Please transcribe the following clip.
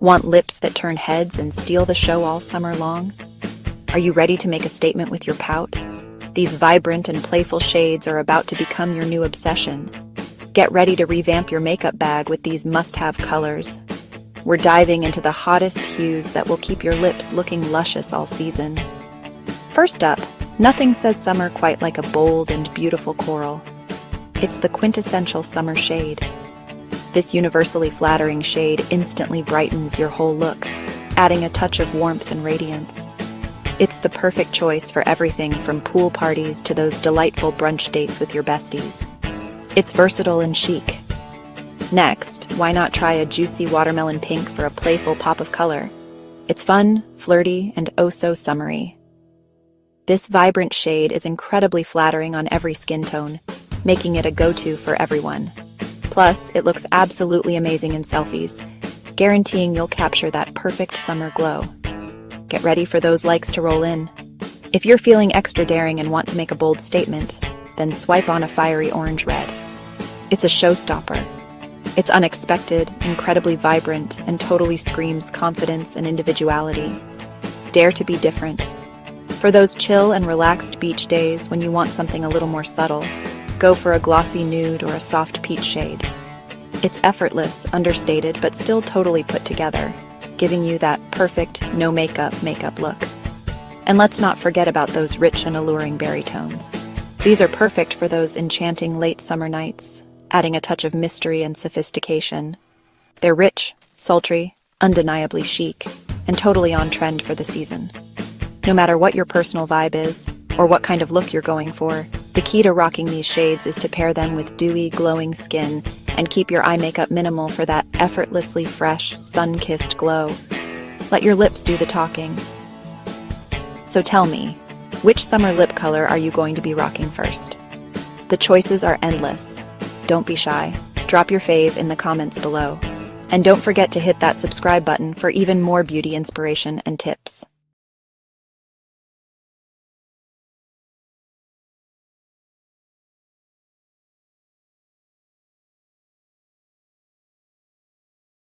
Want lips that turn heads and steal the show all summer long? Are you ready to make a statement with your pout? These vibrant and playful shades are about to become your new obsession. Get ready to revamp your makeup bag with these must-have colors. We're diving into the hottest hues that will keep your lips looking luscious all season. First up, nothing says summer quite like a bold and beautiful coral. It's the quintessential summer shade. This universally flattering shade instantly brightens your whole look, adding a touch of warmth and radiance. It's the perfect choice for everything from pool parties to those delightful brunch dates with your besties. It's versatile and chic. Next, why not try a juicy watermelon pink for a playful pop of color? It's fun, flirty, and oh so summery. This vibrant shade is incredibly flattering on every skin tone, making it a go-to for everyone. Plus, it looks absolutely amazing in selfies, guaranteeing you'll capture that perfect summer glow. Get ready for those likes to roll in. If you're feeling extra daring and want to make a bold statement, then swipe on a fiery orange red. It's a showstopper. It's unexpected, incredibly vibrant, and totally screams confidence and individuality. Dare to be different. For those chill and relaxed beach days when you want something a little more subtle, go for a glossy nude or a soft peach shade. It's effortless, understated, but still totally put together, giving you that perfect, no makeup look. And let's not forget about those rich and alluring berry tones. These are perfect for those enchanting late summer nights, adding a touch of mystery and sophistication. They're rich, sultry, undeniably chic, and totally on trend for the season. No matter what your personal vibe is, or what kind of look you're going for, the key to rocking these shades is to pair them with dewy, glowing skin and keep your eye makeup minimal for that effortlessly fresh, sun-kissed glow. Let your lips do the talking. So tell me, which summer lip color are you going to be rocking first? The choices are endless. Don't be shy. Drop your fave in the comments below. And don't forget to hit that subscribe button for even more beauty inspiration and tips.